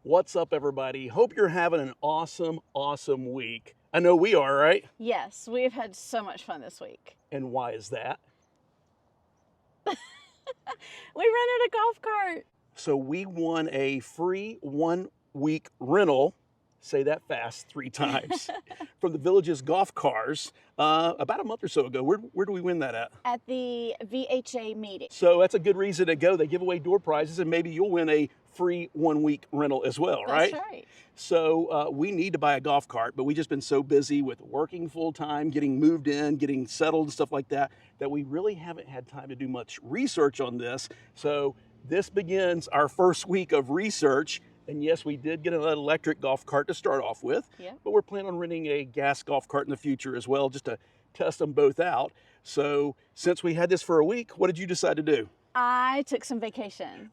What's up, everybody? Hope you're having an awesome week. I know we are, right? Yes, we have had so much fun this week. And why is that? We rented a golf cart. So we won a free 1 week rental, say that fast 3 times, from the Village's golf cars about a month or so ago. Where do we win that at? At the VHA meeting. So that's a good reason to go. They give away door prizes, and maybe you'll win a free 1 week rental as well, right? That's right. So we need to buy a golf cart, but we've just been so busy with working full time, getting moved in, getting settled and stuff like that, that we really haven't had time to do much research on this. So this begins our first week of research. And yes, we did get an electric golf cart to start off with, but we're planning on renting a gas golf cart in the future as well, just to test them both out. So since we had this for a week, what did you decide to do? I took some vacation.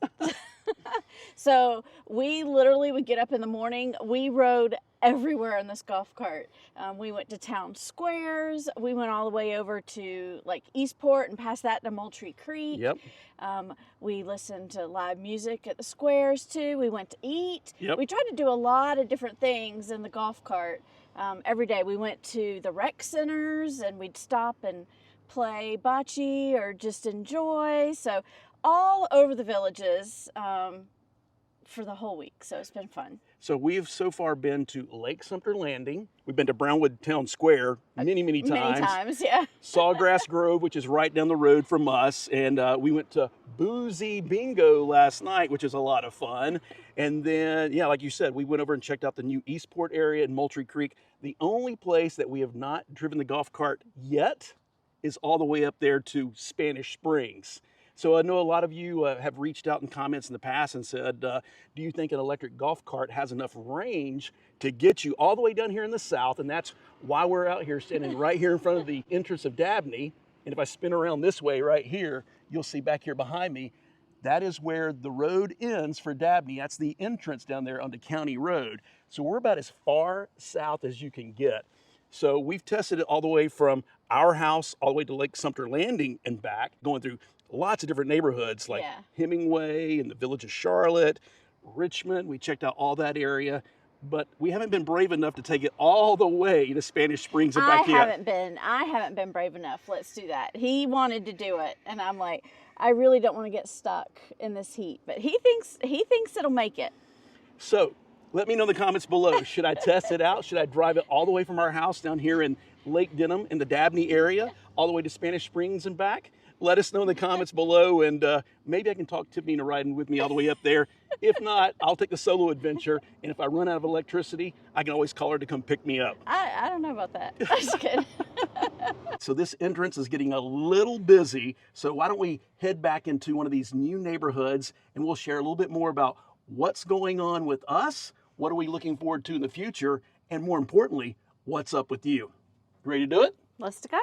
So we literally would get up in the morning. We rode everywhere in this golf cart. We went to town squares. We went all the way over to like Eastport and past that to Moultrie Creek. Yep. We listened to live music at the squares too. We went to eat. Yep. We tried to do a lot of different things in the golf cart. Every day we went to the rec centers and we'd stop and play bocce or just enjoy. So all over the Villages for the whole week. So it's been fun. So we've so far been to Lake Sumter Landing. We've been to Brownwood Town Square many times. Many times, yeah. Sawgrass Grove, which is right down the road from us. And we went to Boozy Bingo last night, which is a lot of fun. And then, yeah, like you said, we went over and checked out the new Eastport area in Moultrie Creek. The only place that we have not driven the golf cart yet is all the way up there to Spanish Springs. So I know a lot of you have reached out in comments in the past and said, do you think an electric golf cart has enough range to get you all the way down here in the south? And that's why we're out here standing right here in front of the entrance of Dabney. And if I spin around this way right here, you'll see back here behind me, that is where the road ends for Dabney. That's the entrance down there onto County Road. So we're about as far south as you can get. So we've tested it all the way from our house all the way to Lake Sumter Landing and back, going through lots of different neighborhoods like Hemingway and the Village of Charlotte, Richmond. We checked out all that area, but we haven't been brave enough to take it all the way to Spanish Springs and back yet. I haven't been brave enough. Let's do that. He wanted to do it, and I'm like, I really don't want to get stuck in this heat, but he thinks it'll make it. So let me know in the comments below. Should I test it out? Should I drive it all the way from our house down here in Lake Denham in the Dabney area, all the way to Spanish Springs and back? Let us know in the comments below, and maybe I can talk Tiffany into riding with me all the way up there. If not, I'll take the solo adventure, and if I run out of electricity, I can always call her to come pick me up. I don't know about that. I'm just kidding. So this entrance is getting a little busy, so why don't we head back into one of these new neighborhoods, and we'll share a little bit more about what's going on with us, what are we looking forward to in the future, and more importantly, what's up with you. Ready to do it? Let's go.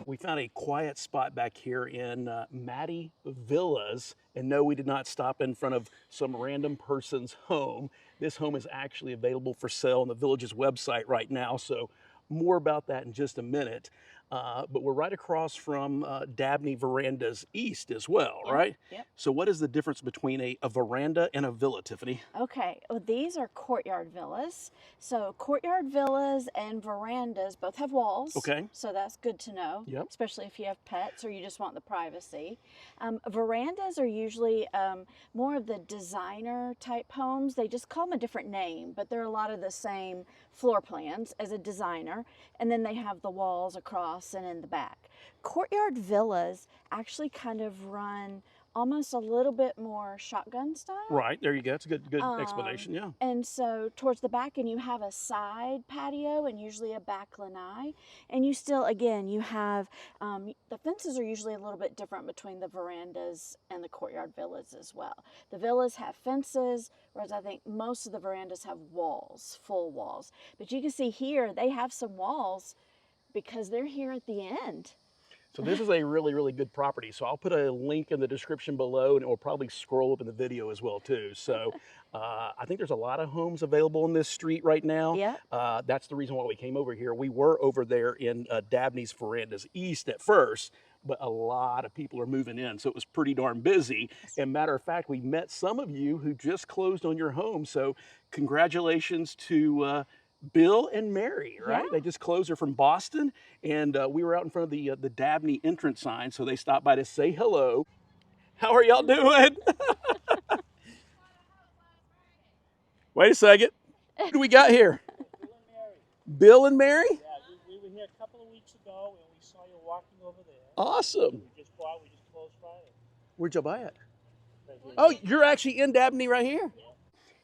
We found a quiet spot back here in Maddie Villas, and no, we did not stop in front of some random person's home. This home is actually available for sale on the Village's website right now, so more about that in just a minute. But we're right across from Dabney Verandas East as well, right? Yep. So what is the difference between a veranda and a villa, Tiffany? Okay, well, these are courtyard villas. So courtyard villas and verandas both have walls. Okay. So that's good to know, especially if you have pets or you just want the privacy. Verandas are usually more of the designer type homes. They just call them a different name, but they're a lot of the same floor plans as a designer. And then they have the walls across and in the back. Courtyard villas actually kind of run almost a little bit more shotgun style. Right, there you go. It's a good Um, explanation, yeah. And so towards the back, and you have a side patio and usually a back lanai. And you still, again, you have, the fences are usually a little bit different between the verandas and the courtyard villas as well. The villas have fences, whereas I think most of the verandas have walls, full walls. But you can see here, they have some walls because they're here at the end. So this is a really, really good property. So I'll put a link in the description below, and it will probably scroll up in the video as well too. So I think there's a lot of homes available in this street right now. Yeah. That's the reason why we came over here. We were over there in Dabney's Verandas East at first, but a lot of people are moving in, so it was pretty darn busy. And matter of fact, we met some of you who just closed on your home. So congratulations to Bill and Mary, right? Yeah. They just closed. They're from Boston, and we were out in front of the Dabney entrance sign, so they stopped by to say hello. How are y'all doing? Wait a second. Who do we got here? Bill and Mary? Yeah, we were here a couple of weeks ago, and we saw you walking over there. Awesome. We just closed Friday. Where'd y'all buy it? Right here. Oh, you're actually in Dabney right here? Yeah.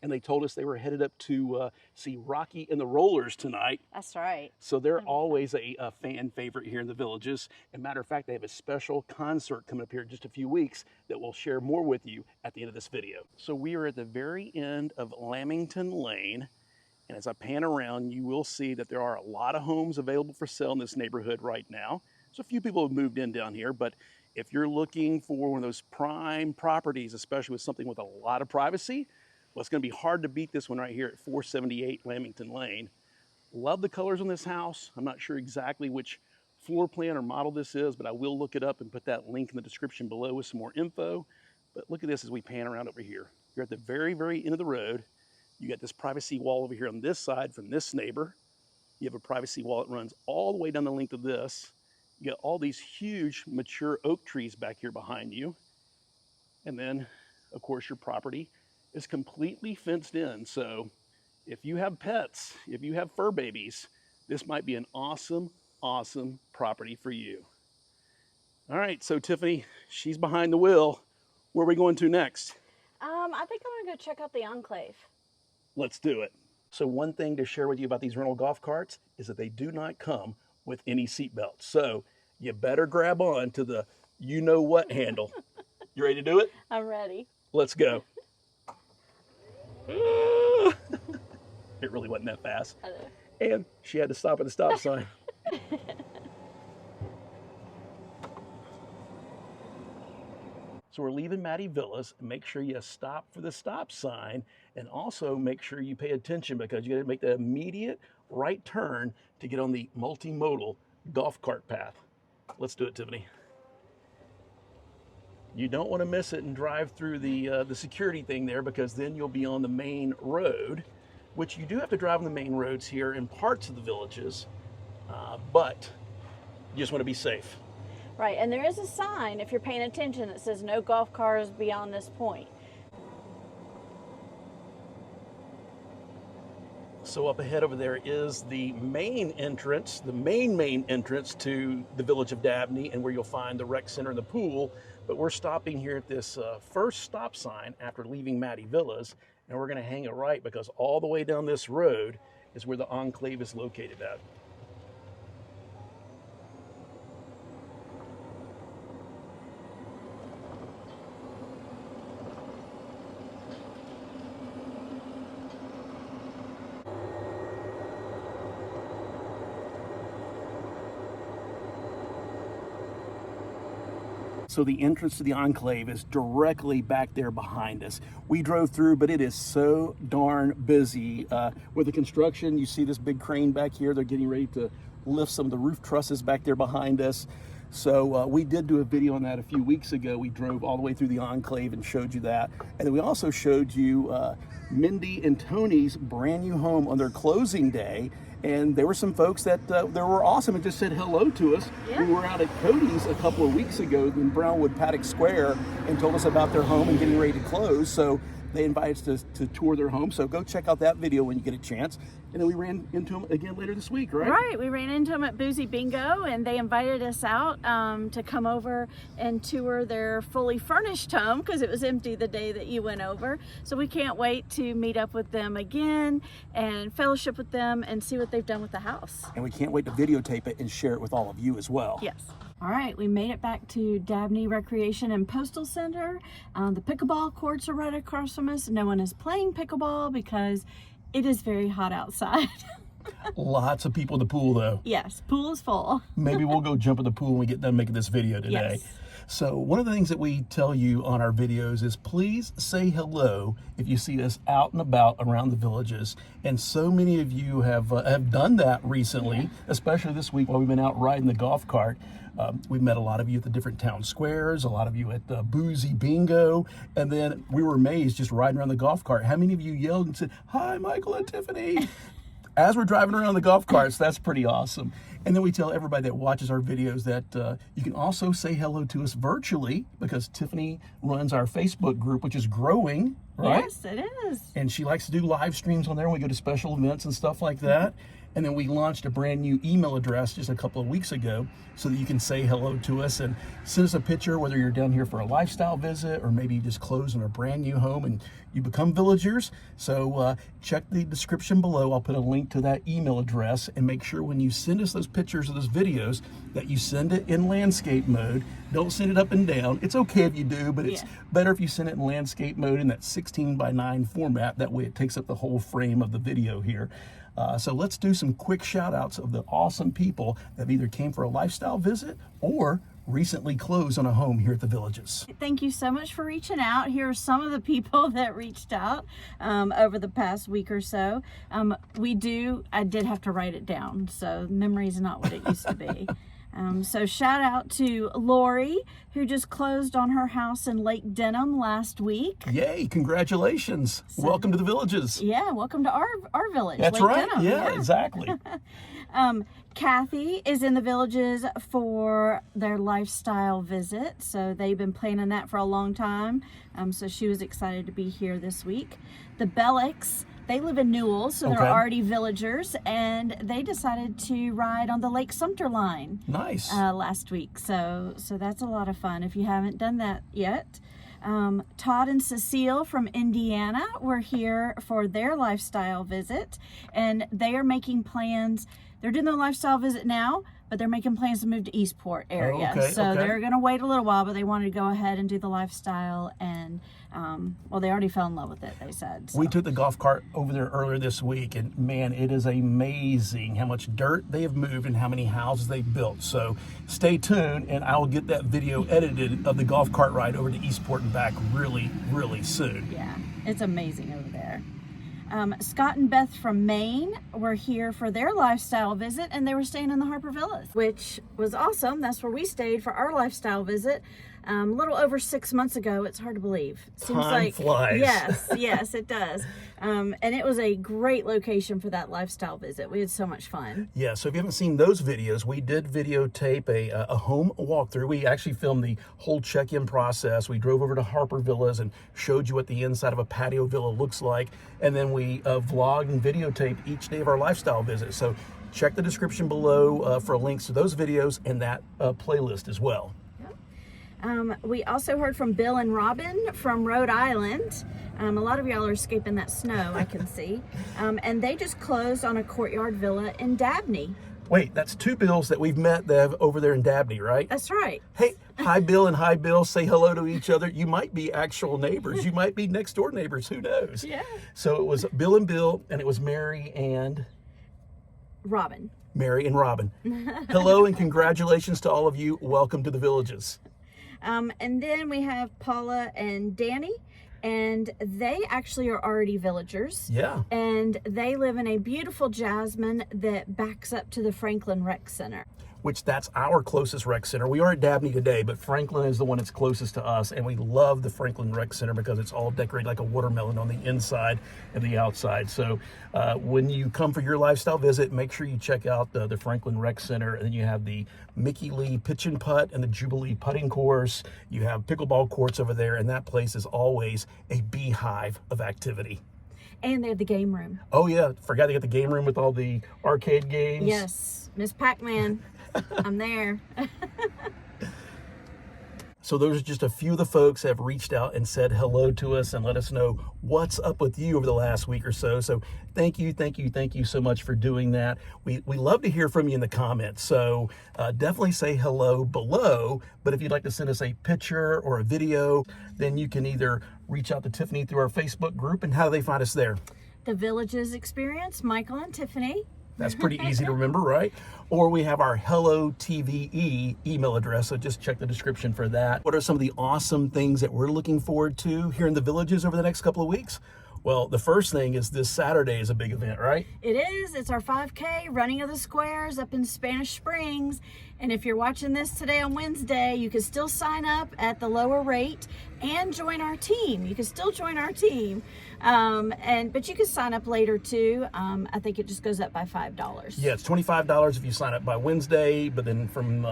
And they told us they were headed up to see Rocky and the Rollers tonight. That's right. So they're always a fan favorite here in the Villages. As a matter of fact, they have a special concert coming up here in just a few weeks that we'll share more with you at the end of this video. So we are at the very end of Lamington Lane. And as I pan around, you will see that there are a lot of homes available for sale in this neighborhood right now. So a few people have moved in down here, but if you're looking for one of those prime properties, especially with something with a lot of privacy, well, it's going to be hard to beat this one right here at 478 Lamington Lane. Love the colors on this house. I'm not sure exactly which floor plan or model this is, but I will look it up and put that link in the description below with some more info. But look at this as we pan around over here. You're at the very, very end of the road. You got this privacy wall over here on this side from this neighbor. You have a privacy wall that runs all the way down the length of this. You got all these huge mature oak trees back here behind you. And then, of course, your property is completely fenced in. So if you have pets, if you have fur babies, this might be an awesome, awesome property for you. All right, so Tiffany, she's behind the wheel. Where are we going to next? I think I'm gonna go check out the Enclave. Let's do it. So one thing to share with you about these rental golf carts is that they do not come with any seat belts. So you better grab on to the you-know-what handle. You ready to do it? I'm ready. Let's go. It really wasn't that fast. I know. And she had to stop at the stop sign. So we're leaving Maddie Villas. Make sure you stop for the stop sign, and also make sure you pay attention because you got to make the immediate right turn to get on the multimodal golf cart path. Let's do it, Tiffany. You don't want to miss it and drive through the security thing there, because then you'll be on the main road, which you do have to drive on the main roads here in parts of the Villages, but you just want to be safe. Right, and there is a sign, if you're paying attention, that says no golf cars beyond this point. So up ahead over there is the main entrance, the main entrance to the Village of Dabney, and where you'll find the rec center and the pool. But we're stopping here at this first stop sign after leaving Maddie Villas, and we're gonna hang a right because all the way down this road is where the Enclave is located at. So the entrance to the Enclave is directly back there behind us. We drove through, but it is so darn busy. With the construction, you see this big crane back here. They're getting ready to lift some of the roof trusses back there behind us. So we did do a video on that a few weeks ago. We drove all the way through the Enclave and showed you that. And then we also showed you Mindy and Tony's brand new home on their closing day. And there were some folks that were awesome and just said hello to us. Yeah. We were out at Cody's a couple of weeks ago in Brownwood Paddock Square and told us about their home and getting ready to close. So they invited us to tour their home. So go check out that video when you get a chance. and then we ran into them again later this week, right? Right, we ran into them at Boozy Bingo, and they invited us out to come over and tour their fully furnished home because it was empty the day that you went over. So we can't wait to meet up with them again and fellowship with them and see what they've done with the house. And we can't wait to videotape it and share it with all of you as well. Yes. All right, we made it back to Dabney Recreation and Postal Center. The pickleball courts are right across from us. No one is playing pickleball because it is very hot outside. Lots of people in the pool, though. Yes, pool is full. Maybe we'll go jump in the pool when we get done making this video today. Yes. So one of the things that we tell you on our videos is please say hello if you see us out and about around the villages. And so many of you have done that recently, especially this week while we've been out riding the golf cart. We've met a lot of you at the different town squares, a lot of you at the Boozy Bingo, and then we were amazed just riding around the golf cart. How many of you yelled and said, "Hi, Michael and Tiffany," as we're driving around the golf carts? That's pretty awesome. And then we tell everybody that watches our videos that you can also say hello to us virtually because Tiffany runs our Facebook group, which is growing, right? Yes, it is. And she likes to do live streams on there when we go to special events and stuff like that. And then we launched a brand new email address just a couple of weeks ago so that you can say hello to us and send us a picture, whether you're down here for a lifestyle visit or maybe you just closed on a brand new home and you become villagers. So check the description below. I'll put a link to that email address, and make sure when you send us those pictures of those videos that you send it in landscape mode. Don't send it up and down. It's okay if you do, but it's better if you send it in landscape mode in that 16:9 format. That way it takes up the whole frame of the video here. So let's do some quick shout outs of the awesome people that either came for a lifestyle visit or recently closed on a home here at the villages. Thank you so much for reaching out. Here are some of the people that reached out over the past week or so. I did have to write it down, so memory is not what it used to be. So shout out to Lori, who just closed on her house in Lake Denham last week. Yay, congratulations. Welcome to the villages. Yeah, welcome to our village. That's Lake right. Denham. Yeah, exactly. Kathy is in the villages for their lifestyle visit. So they've been planning that for a long time. So she was excited to be here this week. The Bellicks, they live in Newell, so they're already villagers, and they decided to ride on the Lake Sumter line. Nice. Last week. So that's a lot of fun if you haven't done that yet. Todd and Cecile from Indiana were here for their lifestyle visit, and they are making plans. They're doing their lifestyle visit now, but they're making plans to move to Eastport area. They're going to wait a little while, but they wanted to go ahead and do the lifestyle, and they already fell in love with it, they said. So. We took the golf cart over there earlier this week, and man, it is amazing how much dirt they have moved and how many houses they've built. So stay tuned, and I will get that video edited of the golf cart ride over to Eastport and back really, really soon. Yeah, it's amazing over there. Scott and Beth from Maine were here for their lifestyle visit, and they were staying in the Harper Villas, which was awesome. That's where we stayed for our lifestyle visit a little over 6 months ago. It's hard to believe. Seems Time flies. Yes, it does. And it was a great location for that lifestyle visit. We had so much fun. Yeah, so if you haven't seen those videos, we did videotape a home walkthrough. We actually filmed the whole check-in process. We drove over to Harper Villas and showed you what the inside of a patio villa looks like. And then we vlogged and videotaped each day of our lifestyle visit. So check the description below for links to those videos and that playlist as well. We also heard from Bill and Robin from Rhode Island. A lot of y'all are escaping that snow, I can see. And they just closed on a courtyard villa in Dabney. Wait, that's two Bills that we've met that have over there in Dabney, right? That's right. Hey, hi Bill and hi Bill, say hello to each other. You might be actual neighbors. You might be next door neighbors, who knows? Yeah. So it was Bill and Bill, and it was Mary and... Robin. Mary and Robin. Hello and congratulations to all of you. Welcome to the villages. And then we have Paula and Danny, and they actually are already villagers. Yeah. And they live in a beautiful Jasmine that backs up to the Franklin Rec Center. Which that's our closest rec center. We are at Dabney today, but Franklin is the one that's closest to us, and we love the Franklin Rec Center because it's all decorated like a watermelon on the inside and the outside. So when you come for your lifestyle visit, make sure you check out the Franklin Rec Center, and then you have the Mickey Lee Pitch and Putt and the Jubilee Putting Course. You have pickleball courts over there, and that place is always a beehive of activity. And they have the game room. Oh yeah, forgot to get the game room with all the arcade games. Yes, Miss Pac-Man, I'm there. So those are just a few of the folks that have reached out and said hello to us and let us know what's up with you over the last week or so. So thank you so much for doing that. We love to hear from you in the comments. So definitely say hello below. But if you'd like to send us a picture or a video, then you can either reach out to Tiffany through our Facebook group. And how do they find us there? The Villages Experience, Michael and Tiffany. That's pretty easy to remember, right? Or we have our Hello TVE email address, so just check the description for that. What are some of the awesome things that we're looking forward to here in the Villages over the next couple of weeks? Well, the first thing is this Saturday is a big event, right? It is. It's our 5K Running of the Squares up in Spanish Springs. And if you're watching this today on Wednesday, you can still sign up at the lower rate and join our team. You can still join our team. But you can sign up later too. I think it just goes up by $5. Yeah, it's $25 if you sign up by Wednesday, but then from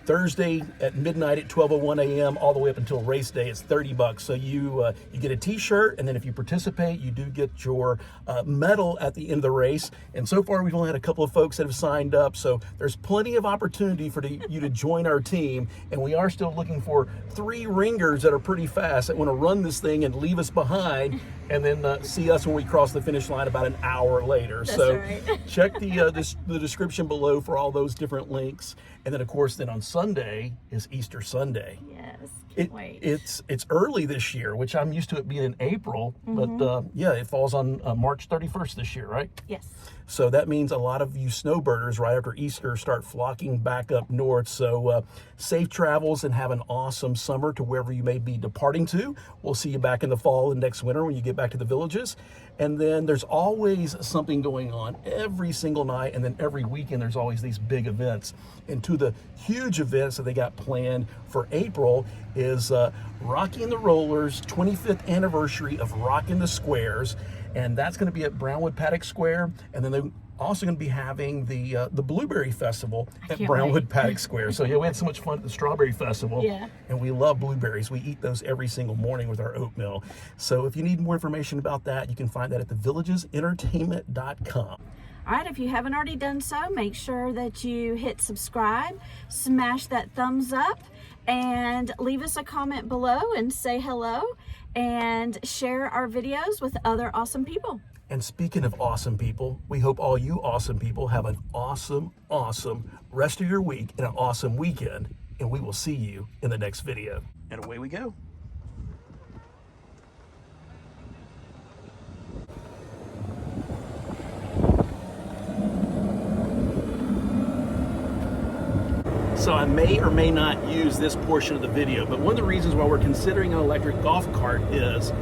Thursday at midnight at 12:01 a.m. all the way up until race day, it's $30. So you get a T-shirt, and then if you participate, you do get your medal at the end of the race. And so far, we've only had a couple of folks that have signed up, so there's plenty of opportunity for you to join our team. And we are still looking for 3 ringers that are pretty fast that want to run this thing and leave us behind, and then see us when we cross the finish line about an hour later. That's so right. check the description below for all those different links. And then, of course, then on Sunday is Easter Sunday. Yes, can't wait. It's early this year, which I'm used to it being in April. But yeah, it falls on March 31st this year, right? Yes. So that means a lot of you snowbirders right after Easter start flocking back up north. So safe travels and have an awesome summer to wherever you may be departing to. We'll see you back in the fall and next winter when you get back to the Villages. And then there's always something going on every single night. And then every weekend, there's always these big events. And two of the huge events that they got planned for April is Rocky and the Rollers 25th anniversary of Rockin' the Squares. And that's going to be at Brownwood Paddock Square. And then they're also going to be having the Blueberry Festival at Brownwood Paddock Square. So yeah, we had so much fun at the Strawberry Festival. Yeah. And we love blueberries. We eat those every single morning with our oatmeal. So if you need more information about that, you can find that at thevillagesentertainment.com. All right, if you haven't already done so, make sure that you hit subscribe, smash that thumbs up, and leave us a comment below and say hello, and share our videos with other awesome people. And speaking of awesome people, we hope all you awesome people have an awesome rest of your week and an awesome weekend. And we will see you in the next video. And away we go. So I may or may not use this portion of the video, but one of the reasons why we're considering an electric golf cart is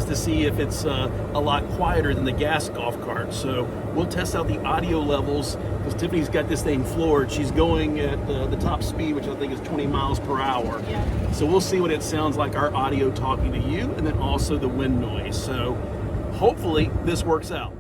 to see if it's a lot quieter than the gas golf cart. So we'll test out the audio levels, because Tiffany's got this thing floored. She's going at the top speed, which I think is 20 miles per hour. Yeah. So we'll see what it sounds like, our audio talking to you, and then also the wind noise. So hopefully this works out.